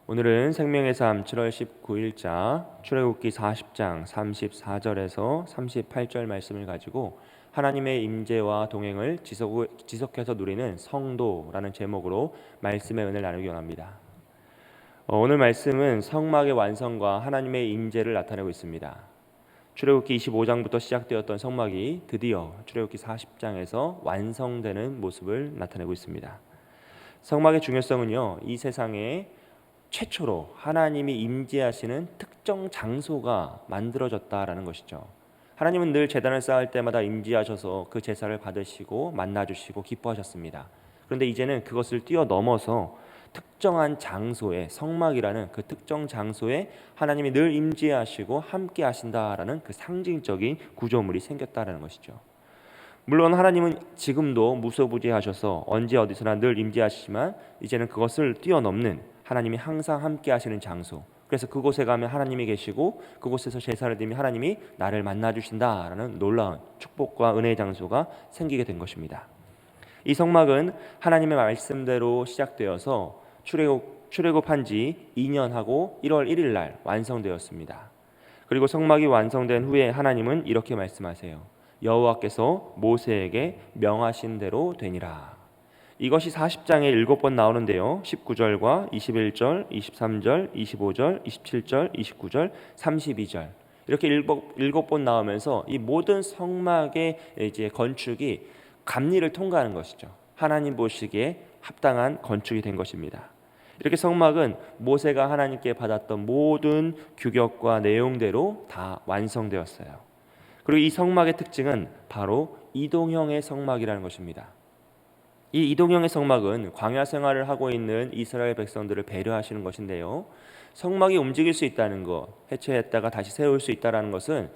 오늘은 생명의 삶 7월 19일자 출애굽기 40장 34절에서 38절 말씀을 가지고 하나님의 임재와 동행을 지속해서 누리는 성도라는 제목으로 말씀의 은혜를 나누기 원합니다. 오늘 말씀은 성막의 완성과 하나님의 임재를 나타내고 있습니다. 출애굽기 25장부터 시작되었던 성막이 드디어 출애굽기 40장에서 완성되는 모습을 나타내고 있습니다. 성막의 중요성은요, 이 세상에 최초로 하나님이 임재하시는 특정 장소가 만들어졌다라는 것이죠. 하나님은 늘 제단을 쌓을 때마다 임재하셔서 그 제사를 받으시고 만나주시고 기뻐하셨습니다. 그런데 이제는 그것을 뛰어넘어서 특정한 장소에, 성막이라는 그 특정 장소에 하나님이 늘 임재하시고 함께 하신다라는 그 상징적인 구조물이 생겼다라는 것이죠. 물론 하나님은 지금도 무소부재하셔서 언제 어디서나 늘 임재하시지만 이제는 그것을 뛰어넘는 하나님이 항상 함께 하시는 장소, 그래서 그곳에 가면 하나님이 계시고 그곳에서 제사를 드리면 하나님이 나를 만나주신다라는 놀라운 축복과 은혜의 장소가 생기게 된 것입니다. 이 성막은 하나님의 말씀대로 시작되어서 출애굽한 지 2년하고 1월 1일 날 완성되었습니다. 그리고 성막이 완성된 후에 하나님은 이렇게 말씀하세요. 여호와께서 모세에게 명하신 대로 되니라. 이것이 40장에 7번 나오는데요. 19절과 21절, 23절, 25절, 27절, 29절, 32절 이렇게 7번 나오면서 이 모든 성막의 이제 건축이 감리를 통과하는 것이죠. 하나님 보시기에 합당한 건축이 된 것입니다. 이렇게 성막은 모세가 하나님께 받았던 모든 규격과 내용대로 다 완성되었어요. 그리고 이 성막의 특징은 바로 이동형의 성막이라는 것입니다. 이 이동형의 성막은 광야 생활을 하고 있는 이스라엘 백성들을 배려하시는 것인데요. 성막이 움직일 수 있다는 것, 해체했다가 다시 세울 수 있다는 것은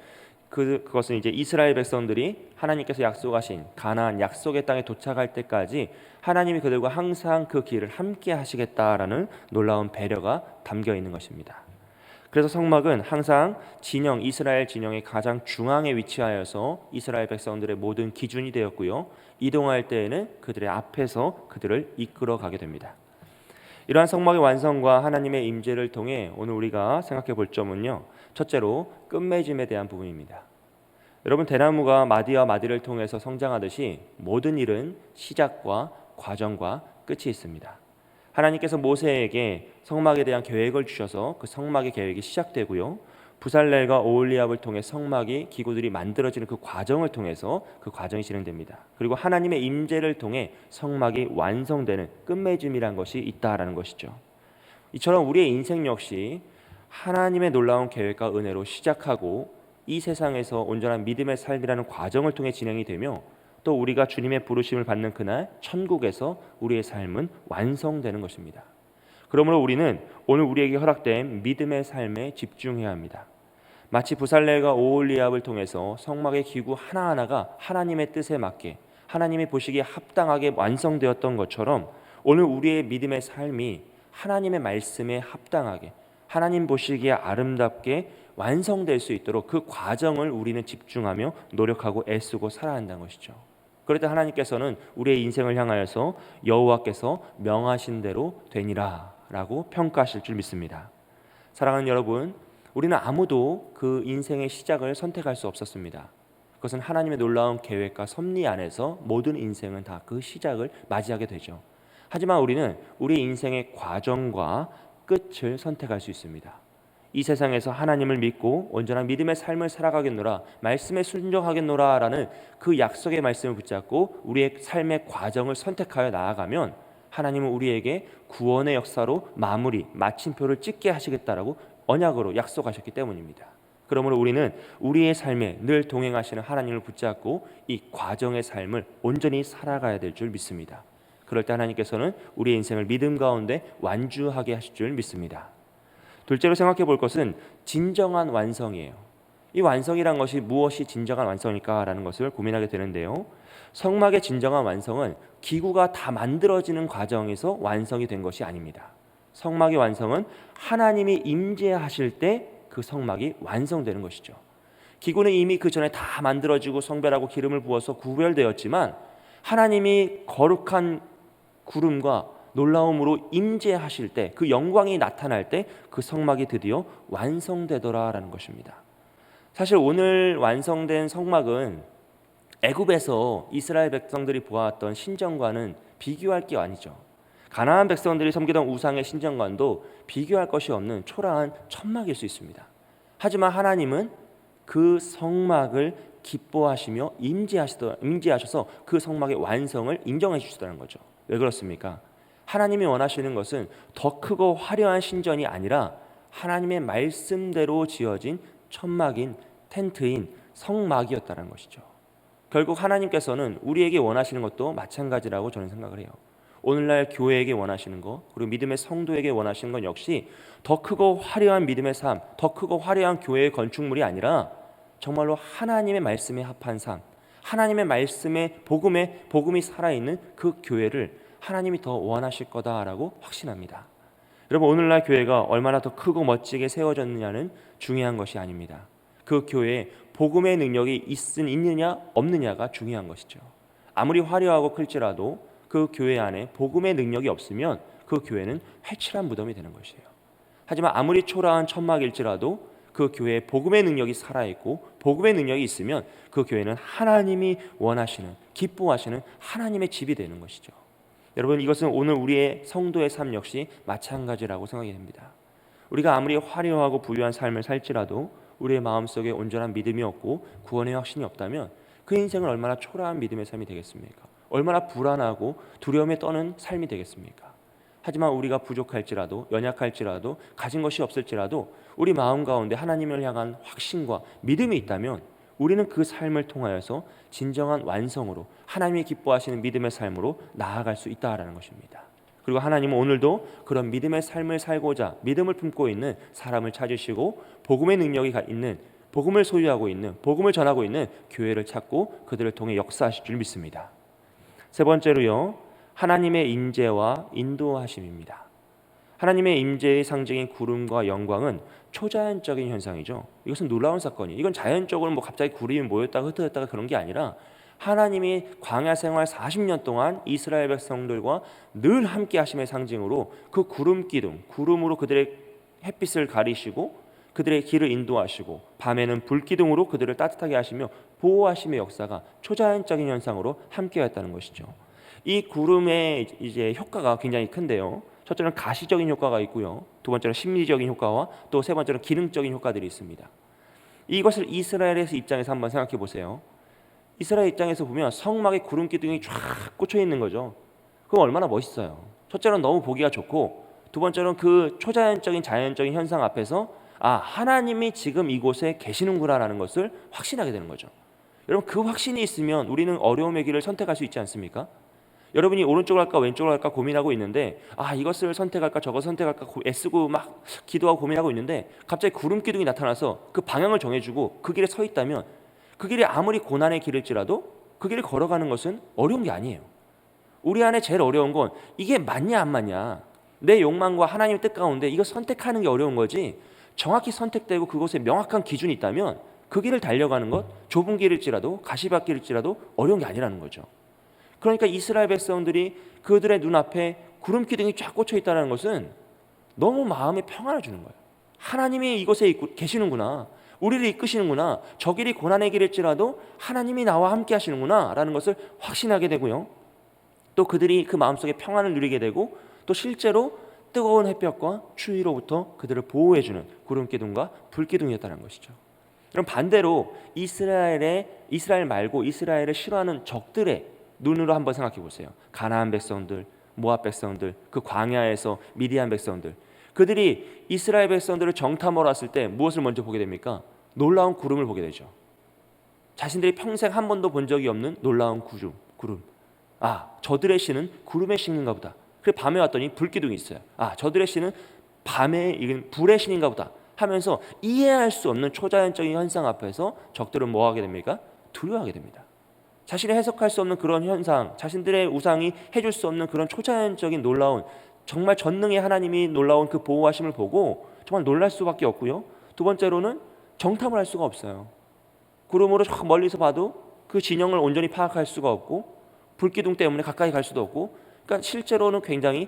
그것은 이제 이스라엘 백성들이 하나님께서 약속하신 가나안 약속의 땅에 도착할 때까지 하나님이 그들과 항상 그 길을 함께 하시겠다라는 놀라운 배려가 담겨 있는 것입니다. 그래서 성막은 항상 이스라엘 진영의 가장 중앙에 위치하여서 이스라엘 백성들의 모든 기준이 되었고요. 이동할 때에는 그들의 앞에서 그들을 이끌어 가게 됩니다. 이러한 성막의 완성과 하나님의 임재를 통해 오늘 우리가 생각해 볼 점은요. 첫째로 끝맺음에 대한 부분입니다. 여러분, 대나무가 마디와 마디를 통해서 성장하듯이 모든 일은 시작과 과정과 끝이 있습니다. 하나님께서 모세에게 성막에 대한 계획을 주셔서 그 성막의 계획이 시작되고요. 부살렐과 오홀리압을 통해 성막이 기구들이 만들어지는 그 과정을 통해서 그 과정이 진행됩니다. 그리고 하나님의 임재를 통해 성막이 완성되는 끝맺음이란 것이 있다라는 것이죠. 이처럼 우리의 인생 역시 하나님의 놀라운 계획과 은혜로 시작하고 이 세상에서 온전한 믿음의 삶이라는 과정을 통해 진행이 되며 또 우리가 주님의 부르심을 받는 그날 천국에서 우리의 삶은 완성되는 것입니다. 그러므로 우리는 오늘 우리에게 허락된 믿음의 삶에 집중해야 합니다. 마치 부살렐과 오홀리압을 통해서 성막의 기구 하나하나가 하나님의 뜻에 맞게 하나님이 보시기에 합당하게 완성되었던 것처럼 오늘 우리의 믿음의 삶이 하나님의 말씀에 합당하게 하나님 보시기에 아름답게 완성될 수 있도록 그 과정을 우리는 집중하며 노력하고 애쓰고 살아야 한다는 것이죠. 그럴 때 하나님께서는 우리의 인생을 향하여서 여호와께서 명하신 대로 되니라 라고 평가하실 줄 믿습니다. 사랑하는 여러분, 우리는 아무도 그 인생의 시작을 선택할 수 없었습니다. 그것은 하나님의 놀라운 계획과 섭리 안에서 모든 인생은 다 그 시작을 맞이하게 되죠. 하지만 우리는 우리 인생의 과정과 끝을 선택할 수 있습니다. 이 세상에서 하나님을 믿고 온전한 믿음의 삶을 살아가겠노라, 말씀에 순종하겠노라 라는 그 약속의 말씀을 붙잡고 우리의 삶의 과정을 선택하여 나아가면 하나님은 우리에게 구원의 역사로 마침표를 찍게 하시겠다라고 언약으로 약속하셨기 때문입니다. 그러므로 우리는 우리의 삶에 늘 동행하시는 하나님을 붙잡고 이 과정의 삶을 온전히 살아가야 될 줄 믿습니다. 그럴 때 하나님께서는 우리의 인생을 믿음 가운데 완주하게 하실 줄 믿습니다. 둘째로 생각해 볼 것은 진정한 완성이에요. 이 완성이란 것이 무엇이 진정한 완성일까라는 것을 고민하게 되는데요. 성막의 진정한 완성은 기구가 다 만들어지는 과정에서 완성이 된 것이 아닙니다. 성막의 완성은 하나님이 임재하실 때 그 성막이 완성되는 것이죠. 기구는 이미 그 전에 다 만들어지고 성별하고 기름을 부어서 구별되었지만 하나님이 거룩한 구름과 놀라움으로 임재하실 때, 그 영광이 나타날 때 그 성막이 드디어 완성되더라라는 것입니다. 사실 오늘 완성된 성막은 애굽에서 이스라엘 백성들이 보았던 신전과는 비교할 게 아니죠. 가나안 백성들이 섬기던 우상의 신전과도 비교할 것이 없는 초라한 천막일 수 있습니다. 하지만 하나님은 그 성막을 기뻐하시며 임재하셔서 그 성막의 완성을 인정해 주시다는 거죠. 왜 그렇습니까? 하나님이 원하시는 것은 더 크고 화려한 신전이 아니라 하나님의 말씀대로 지어진 천막인 텐트인 성막이었다는 것이죠. 결국 하나님께서는 우리에게 원하시는 것도 마찬가지라고 저는 생각을 해요. 오늘날 교회에게 원하시는 것, 그리고 믿음의 성도에게 원하시는 건 역시 더 크고 화려한 믿음의 삶, 더 크고 화려한 교회의 건축물이 아니라 정말로 하나님의 말씀에 합한 삶, 하나님의 말씀의 복음이 살아있는 그 교회를 하나님이 더 원하실 거다라고 확신합니다. 여러분, 오늘날 교회가 얼마나 더 크고 멋지게 세워졌느냐는 중요한 것이 아닙니다. 그 교회에 복음의 능력이 있느냐 없느냐가 중요한 것이죠. 아무리 화려하고 클지라도 그 교회 안에 복음의 능력이 없으면 그 교회는 회칠한 무덤이 되는 것이에요. 하지만 아무리 초라한 천막일지라도 그 교회에 복음의 능력이 살아있고 복음의 능력이 있으면 그 교회는 하나님이 원하시는, 기뻐하시는 하나님의 집이 되는 것이죠. 여러분, 이것은 오늘 우리의 성도의 삶 역시 마찬가지라고 생각이 됩니다. 우리가 아무리 화려하고 부유한 삶을 살지라도 우리의 마음속에 온전한 믿음이 없고 구원의 확신이 없다면 그 인생은 얼마나 초라한 믿음의 삶이 되겠습니까? 얼마나 불안하고 두려움에 떠는 삶이 되겠습니까? 하지만 우리가 부족할지라도, 연약할지라도, 가진 것이 없을지라도 우리 마음 가운데 하나님을 향한 확신과 믿음이 있다면 우리는 그 삶을 통하여서 진정한 완성으로, 하나님이 기뻐하시는 믿음의 삶으로 나아갈 수 있다라는 것입니다. 그리고 하나님은 오늘도 그런 믿음의 삶을 살고자 믿음을 품고 있는 사람을 찾으시고 복음의 능력이 있는, 복음을 소유하고 있는, 복음을 전하고 있는 교회를 찾고 그들을 통해 역사하실 줄 믿습니다. 세 번째로요, 하나님의 임재와 인도하심입니다. 하나님의 임재의 상징인 구름과 영광은 초자연적인 현상이죠. 이것은 놀라운 사건이에요. 이건 자연적으로 갑자기 구름이 모였다가 흩어졌다가 그런 게 아니라 하나님이 광야 생활 40년 동안 이스라엘 백성들과 늘 함께 하심의 상징으로 그 구름 기둥, 구름으로 그들의 햇빛을 가리시고 그들의 길을 인도하시고 밤에는 불 기둥으로 그들을 따뜻하게 하시며 보호하심의 역사가 초자연적인 현상으로 함께했다는 것이죠. 이 구름의 이제 효과가 굉장히 큰데요. 첫째는 가시적인 효과가 있고요. 두 번째는 심리적인 효과와 또 세 번째는 기능적인 효과들이 있습니다. 이것을 이스라엘의 입장에서 한번 생각해 보세요. 이스라엘 입장에서 보면 성막에 구름 기둥이 쫙 꽂혀 있는 거죠. 그럼 얼마나 멋있어요. 첫째는 너무 보기가 좋고, 두 번째는 그 초자연적인 자연적인 현상 앞에서 하나님이 지금 이곳에 계시는구나라는 것을 확신하게 되는 거죠. 여러분, 그 확신이 있으면 우리는 어려움의 길을 선택할 수 있지 않습니까? 여러분이 오른쪽을 할까 왼쪽을 할까 고민하고 있는데 이것을 선택할까 저거 선택할까 애쓰고 막 기도하고 고민하고 있는데 갑자기 구름 기둥이 나타나서 그 방향을 정해주고 그 길에 서 있다면 그 길이 아무리 고난의 길일지라도 그 길을 걸어가는 것은 어려운 게 아니에요. 우리 안에 제일 어려운 건 이게 맞냐 안 맞냐, 내 욕망과 하나님의 뜻 가운데 이거 선택하는 게 어려운 거지, 정확히 선택되고 그곳에 명확한 기준이 있다면 그 길을 달려가는 것, 좁은 길일지라도 가시밭길일지라도 어려운 게 아니라는 거죠. 그러니까 이스라엘 백성들이 그들의 눈앞에 구름 기둥이 쫙 꽂혀 있다는 것은 너무 마음에 평안을 주는 거예요. 하나님이 이곳에 계시는구나, 우리를 이끄시는구나, 저 길이 고난의 길일지라도 하나님이 나와 함께 하시는구나 라는 것을 확신하게 되고요. 또 그들이 그 마음속에 평안을 누리게 되고 또 실제로 뜨거운 햇볕과 추위로부터 그들을 보호해주는 구름 기둥과 불 기둥이었다는 것이죠. 그럼 반대로 이스라엘 말고 이스라엘을 싫어하는 적들의 눈으로 한번 생각해 보세요. 가나안 백성들, 모압 백성들, 그 광야에서 미디안 백성들, 그들이 이스라엘 백성들을 정탐하러 왔을 때 무엇을 먼저 보게 됩니까? 놀라운 구름을 보게 되죠. 자신들이 평생 한 번도 본 적이 없는 놀라운 구름. 저들의 신은 구름의 신인가 보다. 그래 밤에 왔더니 불기둥이 있어요. 저들의 신은 밤에 익은 불의 신인가 보다 하면서 이해할 수 없는 초자연적인 현상 앞에서 적들은 뭐 하게 됩니까? 두려워하게 됩니다. 자신이 해석할 수 없는 그런 현상, 자신들의 우상이 해줄 수 없는 그런 초자연적인 놀라운, 정말 전능의 하나님이 놀라운 그 보호하심을 보고 정말 놀랄 수밖에 없고요. 두 번째로는 정탐을 할 수가 없어요. 구름으로 저 멀리서 봐도 그 진영을 온전히 파악할 수가 없고, 불기둥 때문에 가까이 갈 수도 없고, 그러니까 실제로는 굉장히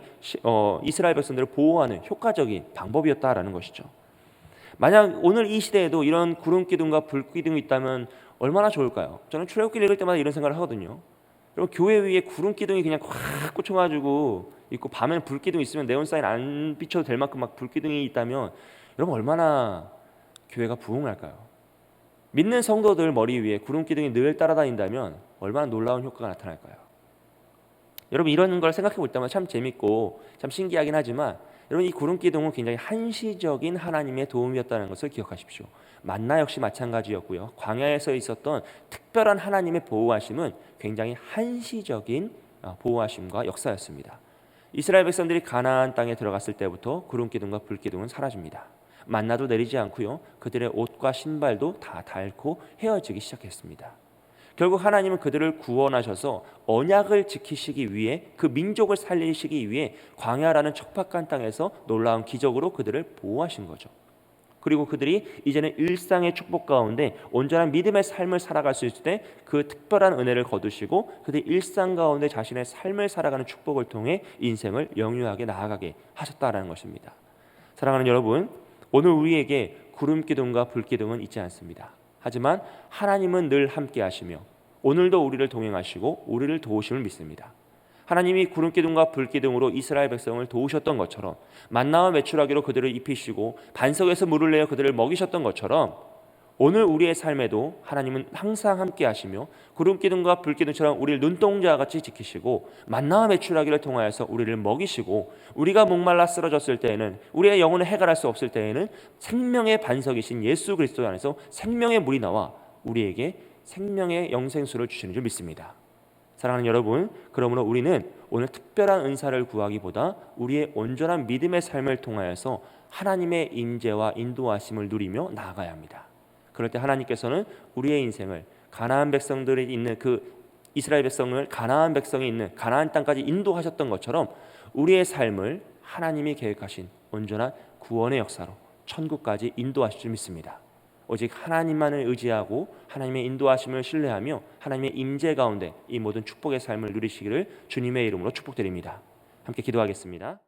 이스라엘 백성들을 보호하는 효과적인 방법이었다라는 것이죠. 만약 오늘 이 시대에도 이런 구름 기둥과 불 기둥이 있다면 얼마나 좋을까요? 저는 출애굽기 읽을 때마다 이런 생각을 하거든요. 그리고 교회 위에 구름 기둥이 그냥 꽉 꽂혀가지고 있고 밤에는 불 기둥 있으면 네온사인 안 비춰도 될 만큼 막 불 기둥이 있다면 여러분 얼마나 교회가 부흥할까요? 믿는 성도들 머리 위에 구름 기둥이 늘 따라다닌다면 얼마나 놀라운 효과가 나타날까요? 여러분 이런 걸 생각해 볼 때마다 참 재밌고 참 신기하긴 하지만 여러분 이 구름 기둥은 굉장히 한시적인 하나님의 도움이었다는 것을 기억하십시오. 만나 역시 마찬가지였고요. 광야에서 있었던 특별한 하나님의 보호하심은 굉장히 한시적인 보호하심과 역사였습니다. 이스라엘 백성들이 가나안 땅에 들어갔을 때부터 구름 기둥과 불 기둥은 사라집니다. 만나도 내리지 않고요. 그들의 옷과 신발도 다 닳고 헤어지기 시작했습니다. 결국 하나님은 그들을 구원하셔서 언약을 지키시기 위해 그 민족을 살리시기 위해 광야라는 척박한 땅에서 놀라운 기적으로 그들을 보호하신 거죠. 그리고 그들이 이제는 일상의 축복 가운데 온전한 믿음의 삶을 살아갈 수 있을 때 그 특별한 은혜를 거두시고 그들이 일상 가운데 자신의 삶을 살아가는 축복을 통해 인생을 영유하게 나아가게 하셨다라는 것입니다. 사랑하는 여러분, 오늘 우리에게 구름 기둥과 불 기둥은 있지 않습니다. 하지만 하나님은 늘 함께 하시며 오늘도 우리를 동행하시고 우리를 도우심을 믿습니다. 하나님이 구름 기둥과 불 기둥으로 이스라엘 백성을 도우셨던 것처럼 만나와 메추라기로 그들을 입히시고 반석에서 물을 내어 그들을 먹이셨던 것처럼 오늘 우리의 삶에도 하나님은 항상 함께 하시며 구름 기둥과 불 기둥처럼 우리를 눈동자와 같이 지키시고 만나와 메추라기를 통하여서 우리를 먹이시고 우리가 목말라 쓰러졌을 때에는 우리의 영혼을 해결할 수 없을 때에는 생명의 반석이신 예수 그리스도 안에서 생명의 물이 나와 우리에게 생명의 영생수를 주시는 줄 믿습니다. 사랑하는 여러분, 그러므로 우리는 오늘 특별한 은사를 구하기보다 우리의 온전한 믿음의 삶을 통하여서 하나님의 임재와 인도하심을 누리며 나아가야 합니다. 그럴 때 하나님께서는 우리의 인생을 가나안 백성들이 있는 그 이스라엘 백성을 가나안 백성이 있는 가나안 땅까지 인도하셨던 것처럼 우리의 삶을 하나님이 계획하신 온전한 구원의 역사로 천국까지 인도하실 줄 믿습니다. 오직 하나님만을 의지하고 하나님의 인도하심을 신뢰하며 하나님의 임재 가운데 이 모든 축복의 삶을 누리시기를 주님의 이름으로 축복드립니다. 함께 기도하겠습니다.